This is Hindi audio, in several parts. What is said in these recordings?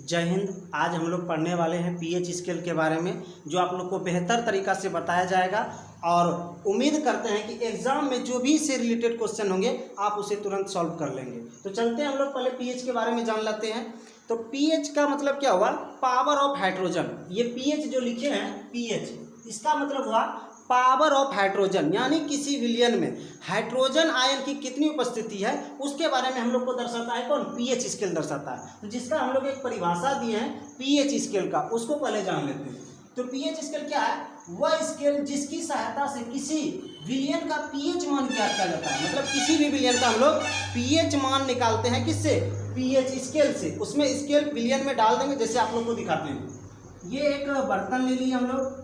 जय हिंद। आज हम लोग पढ़ने वाले हैं पीएच स्केल के बारे में, जो आप लोग को बेहतर तरीक़ा से बताया जाएगा और उम्मीद करते हैं कि एग्ज़ाम में जो भी इससे रिलेटेड क्वेश्चन होंगे आप उसे तुरंत सॉल्व कर लेंगे। तो चलते हैं हम लोग पहले पीएच के बारे में जान लेते हैं। तो पीएच का मतलब क्या हुआ? Power of hydrogen. ये पीएच जो लिखे हैं पीएच, इसका मतलब हुआ पावर ऑफ हाइड्रोजन, यानी किसी विलयन में हाइड्रोजन आयन की कितनी उपस्थिति है उसके बारे में हम लोग को दर्शाता है। कौन? पीएच स्केल दर्शाता है। तो जिसका हम लोग एक परिभाषा दिए हैं पीएच स्केल का, उसको पहले जान लेते हैं। तो पीएच स्केल क्या है? वह स्केल जिसकी सहायता से किसी विलयन का पीएच मान ज्ञात किया जाता है। मतलब किसी भी विलयन का हम लोग पीएच मान निकालते हैं। किससे? पीएच स्केल से। उसमें स्केल विलयन में डाल देंगे, जैसे आप लोग को दिखाते हैं। ये एक बर्तन ले लिए हम लोग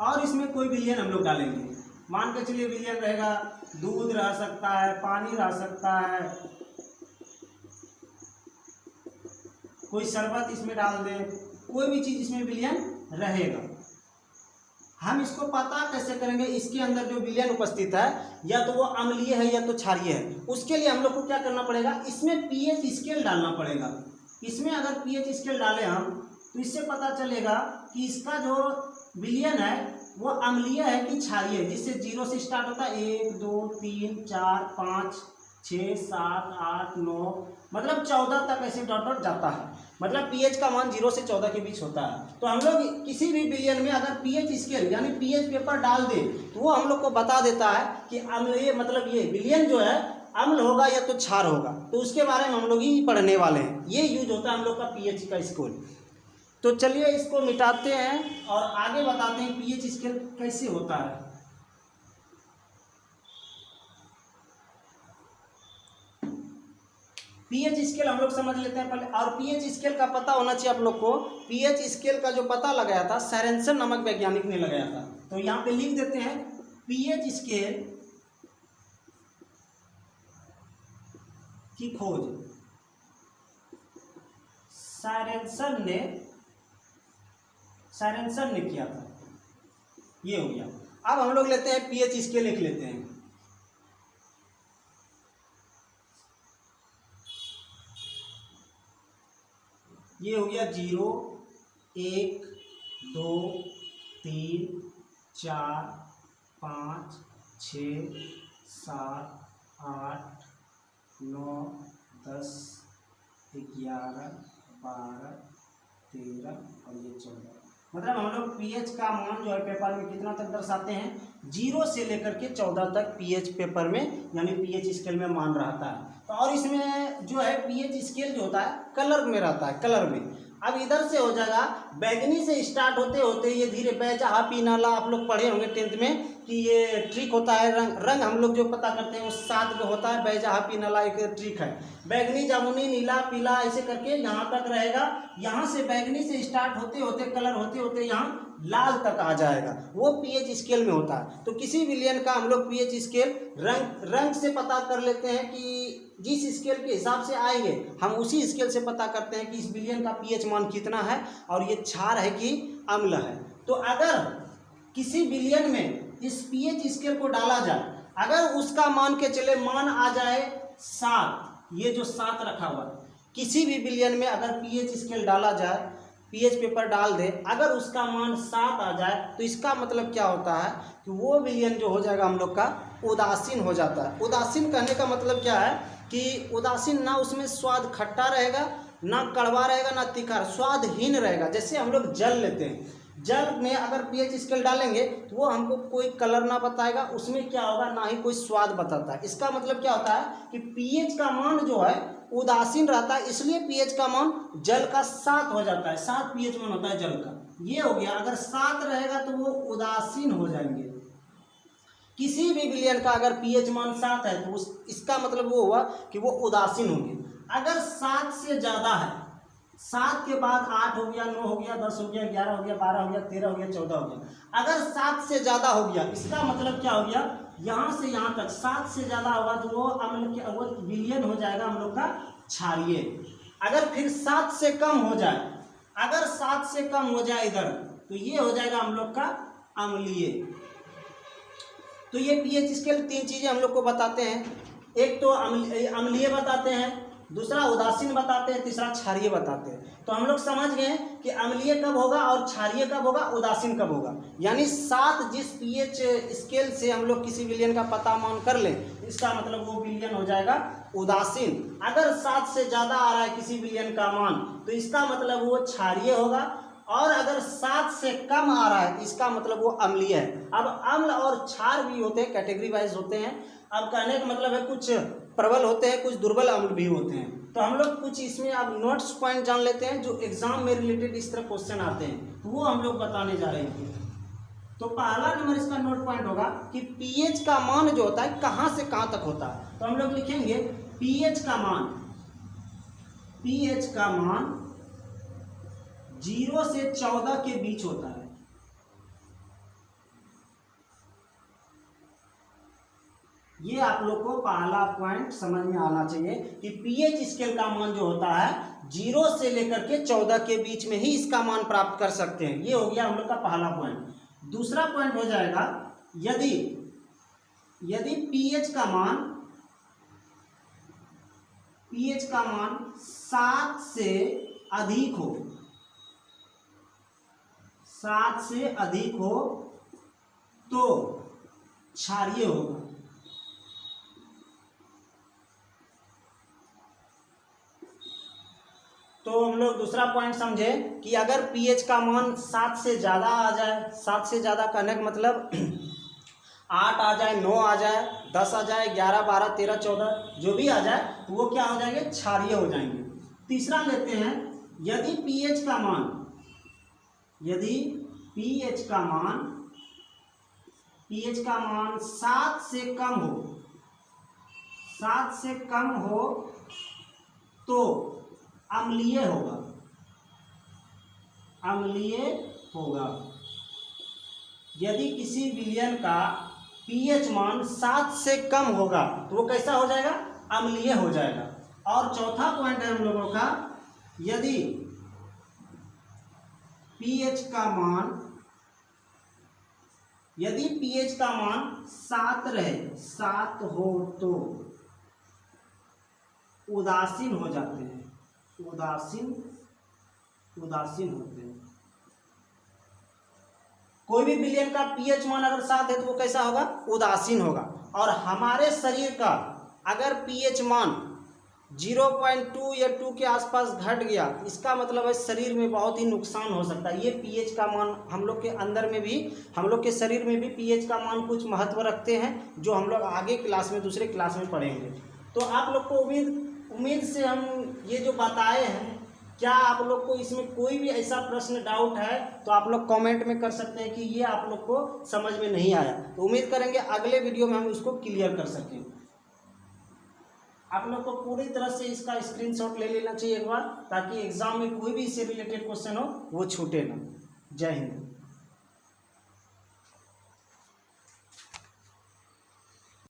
और इसमें कोई विलयन हम लोग डालेंगे। मान के चलिए विलयन रहेगा, दूध रह सकता है, पानी रह सकता है, कोई शरबत इसमें डाल दें, कोई भी चीज़ इसमें विलयन रहेगा। हम इसको पता कैसे करेंगे? इसके अंदर जो विलयन उपस्थित है या तो वो अम्लीय है या तो क्षारीय है। उसके लिए हम लोग को क्या करना पड़ेगा? इसमें पीएच स्केल डालना पड़ेगा। इसमें अगर पीएच स्केल डालें हम तो इससे पता चलेगा कि इसका जो विलयन है वो अम्लीय है कि क्षारीय है, जिससे 0 से स्टार्ट होता है। 1 2 3 4 5 6 7 8 9 मतलब 14 तक ऐसे डॉट डॉट जाता है। मतलब पीएच का मान 0 से 14 के बीच होता है। तो हम लोग किसी भी विलयन में अगर पीएच स्केल यानी पीएच पेपर डाल दें तो वो हम लोग को बता देता है कि अम्लीय मतलब ये विलयन जो है अम्ल होगा या तो क्षार होगा। तो उसके बारे में हम लोग ही पढ़ने वाले हैं। ये यूज होता है हम लोग का पीएच का स्केल। तो चलिए इसको मिटाते हैं और आगे बताते हैं पीएच स्केल कैसे होता है। पीएच स्केल हम लोग समझ लेते हैं पहले। और पीएच स्केल का पता होना चाहिए आप लोग को। पीएच स्केल का जो पता लगाया था सोरेनसन नामक वैज्ञानिक ने लगाया था। तो यहाँ पे लिख देते हैं पीएच स्केल की खोज सोरेनसन ने किया था। ये हो गया। अब हम लोग लेते हैं पीएच स्केल लिख लेते हैं। ये हो गया 0 1 2 3 4 5 6 7 8 9 10 11 12 13 और ये 14। मतलब हम लोग पीएच का मान जो है पेपर में कितना तक दर्शाते हैं? 0 से लेकर के 14 तक पीएच पेपर में यानी पीएच स्केल में मान रहता है। तो और इसमें जो है पीएच स्केल जो होता है कलर में रहता है, कलर में। अब इधर से हो जाएगा बैगनी से स्टार्ट होते होते ये धीरे बैजा पी नाला आप लोग पढ़े होंगे 10th में कि ये ट्रिक होता है। रंग हम लोग जो पता करते हैं वो 7 जो होता है बैजा पी नाला एक ट्रिक है। बैगनी जामुनी नीला पीला ऐसे करके यहाँ तक रहेगा। यहाँ से बैगनी से स्टार्ट होते होते कलर होते होते यहाँ लाल तक आ जाएगा। वो पीएच स्केल में होता है। तो किसी विलयन का हम लोग पीएच स्केल रंग से पता कर लेते हैं कि जिस स्केल के हिसाब से आएंगे हम उसी स्केल से पता करते हैं कि इस विलयन का पीएच मान कितना है और ये क्षार है कि अम्ल है। तो अगर किसी विलयन में इस पीएच स्केल को डाला जाए, अगर उसका मान के चले मान आ जाए 7, ये जो 7 रखा हुआ है, किसी भी विलयन में अगर पीएच स्केल डाला जाए, पीएच पेपर डाल दे, अगर उसका मान 7 आ जाए तो इसका मतलब क्या होता है कि वो विलयन जो हो जाएगा हम लोग का उदासीन हो जाता है। उदासीन कहने का मतलब क्या है कि उदासीन ना उसमें स्वाद खट्टा रहेगा, ना कड़वा रहेगा, ना तीखा, स्वादहीन रहेगा। जैसे हम लोग जल लेते हैं, जल में अगर पीएच स्केल डालेंगे तो वो हमको कोई कलर ना बताएगा, उसमें क्या होगा ना ही कोई स्वाद बताता है। इसका मतलब क्या होता है कि पीएच का मान जो है उदासीन रहता है, इसलिए पीएच का मान जल का 7 हो जाता है। 7 पीएच मान होता है जल का। ये हो गया। अगर 7 रहेगा तो वो उदासीन हो जाएंगे। किसी भी विलयन का अगर पीएच मान 7 है तो इसका मतलब वो हुआ कि वो उदासीन होंगे। अगर 7 से ज़्यादा है, 7 के बाद 8 हो गया, 9 हो गया, 10 हो गया, 11 हो गया, 12 हो गया, 13 हो गया, 14 हो गया। अगर 7 से ज़्यादा हो गया इसका मतलब क्या हो गया? यहाँ से यहाँ तक 7 से ज़्यादा होगा तो वो अम्ल के वो विलयन हो जाएगा हम लोग का क्षारीय। अगर फिर 7 से कम हो जाए, अगर 7 से कम हो जाए इधर तो ये हो जाएगा हम लोग का अम्लीय। तो ये पीएच स्केल 3 चीज़ें हम लोग को बताते हैं। एक तो अम्लीय बताते हैं, दूसरा उदासीन बताते हैं, तीसरा क्षारीय बताते हैं। तो हम लोग समझ गए कि अम्लीय कब होगा और क्षारीय कब होगा, उदासीन कब होगा। यानी 7 जिस पीएच स्केल से हम लोग किसी विलयन का पता मान कर लें, इसका मतलब वो विलयन हो जाएगा उदासीन। अगर 7 से ज़्यादा आ रहा है किसी विलयन का मान तो इसका मतलब वो क्षारीय होगा, और अगर 7 से कम आ रहा है तो इसका मतलब वो अम्लीय है। अब अम्ल और क्षार भी होते हैं, कैटेगरी वाइज होते हैं। अब कहने का मतलब है कुछ प्रबल होते हैं, कुछ दुर्बल अम्ल भी होते हैं। तो हम लोग कुछ इसमें अब नोट्स पॉइंट जान लेते हैं जो एग्जाम में रिलेटेड इस तरह क्वेश्चन आते हैं, तो वो हम लोग बताने जा रहे हैं। तो पहला नंबर इसका नोट पॉइंट होगा कि पीएच का मान जो होता है कहाँ से कहाँ तक होता है। तो हम लोग लिखेंगे पीएच का मान 0 से 14 के बीच होता है। ये आप लोग को पहला पॉइंट समझ में आना चाहिए कि पीएच स्केल का मान जो होता है 0 से लेकर के 14 के बीच में ही इसका मान प्राप्त कर सकते हैं। ये हो गया हम लोग का पहला पॉइंट। दूसरा पॉइंट हो जाएगा यदि पीएच का मान 7 से अधिक हो, 7 से अधिक हो तो क्षारीय होगा। तो हम लोग दूसरा पॉइंट समझे कि अगर पीएच का मान 7 से ज़्यादा आ जाए, 7 से ज़्यादा कहने का मतलब 8 आ जाए, 9 आ जाए, 10 आ जाए, 11, 12, 13, 14 जो भी आ जाए तो वो क्या हो जाएंगे, क्षारीय हो जाएंगे। तीसरा लेते हैं यदि पीएच का मान 7 से कम हो, 7 से कम हो तो अम्लीय होगा। यदि किसी विलयन का पीएच मान 7 से कम होगा तो वो कैसा हो जाएगा, अम्लीय हो जाएगा। और चौथा पॉइंट है हम लोगों का यदि पीएच का मान 7 रहे, 7 हो तो उदासीन हो जाते हैं, उदासीन होते हैं। कोई भी विलयन का पीएच मान अगर 7 है तो वो कैसा होगा, उदासीन होगा। और हमारे शरीर का अगर पीएच मान 0.2 या 2 के आसपास घट गया, इसका मतलब है शरीर में बहुत ही नुकसान हो सकता है। ये पीएच का मान हम लोग के अंदर में भी, हम लोग के शरीर में भी पीएच का मान कुछ महत्व रखते हैं, जो हम लोग आगे क्लास में, दूसरे क्लास में पढ़ेंगे। तो आप लोग को उम्मीद से हम ये जो बताए हैं, क्या आप लोग को इसमें कोई भी ऐसा प्रश्न डाउट है तो आप लोग कमेंट में कर सकते हैं कि ये आप लोग को समझ में नहीं आया। तो उम्मीद करेंगे अगले वीडियो में हम इसको क्लियर कर सकें। आप लोग को पूरी तरह से इसका स्क्रीनशॉट ले लेना चाहिए एक बार, ताकि एग्जाम में कोई भी इससे रिलेटेड क्वेश्चन हो वो छूटे ना। जय हिंद।